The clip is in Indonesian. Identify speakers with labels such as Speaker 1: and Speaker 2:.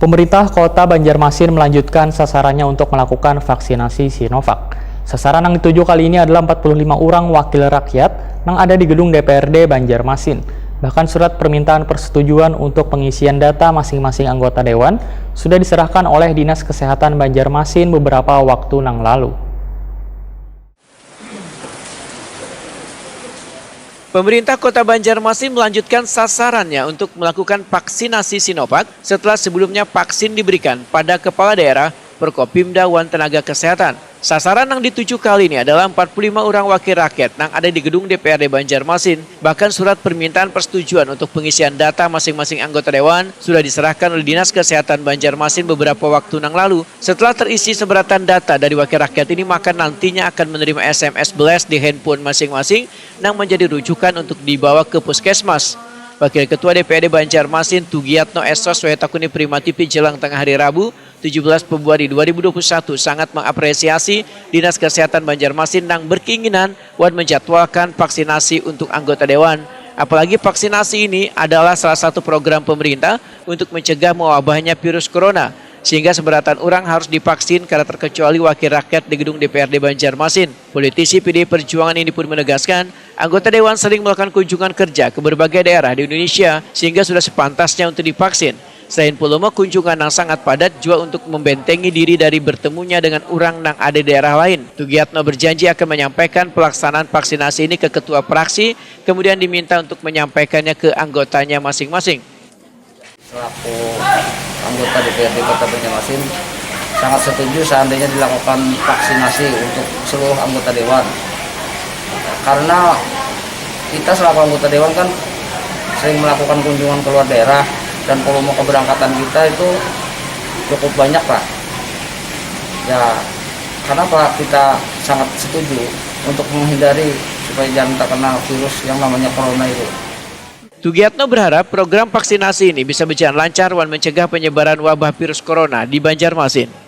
Speaker 1: Pemerintah Kota Banjarmasin melanjutkan sasarannya untuk melakukan vaksinasi Sinovac. Sasaran yang dituju kali ini adalah 45 orang wakil rakyat yang ada di gedung DPRD Banjarmasin. Bahkan surat permintaan persetujuan untuk pengisian data masing-masing anggota dewan sudah diserahkan oleh Dinas Kesehatan Banjarmasin beberapa waktu yang lalu.
Speaker 2: Pemerintah Kota Banjarmasin melanjutkan sasarannya untuk melakukan vaksinasi Sinovac setelah sebelumnya vaksin diberikan pada kepala daerah, Prokopimda, dan tenaga kesehatan. Sasaran yang dituju kali ini adalah 45 orang wakil rakyat yang ada di gedung DPRD Banjarmasin. Bahkan surat permintaan persetujuan untuk pengisian data masing-masing anggota dewan sudah diserahkan oleh Dinas Kesehatan Banjarmasin beberapa waktu yang lalu. Setelah terisi seberatan data dari wakil rakyat ini, maka nantinya akan menerima SMS blast di handphone masing-masing yang menjadi rujukan untuk dibawa ke puskesmas. Wakil Ketua DPRD Banjarmasin Tugiatno Esos Wetakuni Prima TV jelang tengah hari Rabu 17 Februari 2021 sangat mengapresiasi Dinas Kesehatan Banjarmasin yang berkeinginan menjadwalkan vaksinasi untuk anggota dewan. Apalagi vaksinasi ini adalah salah satu program pemerintah untuk mencegah mewabahnya virus corona. Sehingga seberatan orang harus divaksin karena terkecuali wakil rakyat di gedung DPRD Banjarmasin. Politisi PDI Perjuangan ini pun menegaskan, anggota dewan sering melakukan kunjungan kerja ke berbagai daerah di Indonesia sehingga sudah sepantasnya untuk divaksin. Selain volume kunjungan yang sangat padat juga untuk membentengi diri dari bertemunya dengan orang yang ada di daerah lain. Tugiatno berjanji akan menyampaikan pelaksanaan vaksinasi ini ke ketua praksi, kemudian diminta untuk menyampaikannya ke anggotanya masing-masing.
Speaker 3: Selaku anggota DPRD Kota Banjarmasin sangat setuju seandainya dilakukan vaksinasi untuk seluruh anggota dewan, karena kita selaku anggota dewan kan sering melakukan kunjungan keluar daerah dan volume keberangkatan kita itu cukup banyak, Pak. Ya, kenapa kita sangat setuju untuk menghindari supaya jangan terkena virus yang namanya corona itu.
Speaker 2: Tugiatno berharap program vaksinasi ini bisa berjalan lancar dan mencegah penyebaran wabah virus corona di Banjarmasin.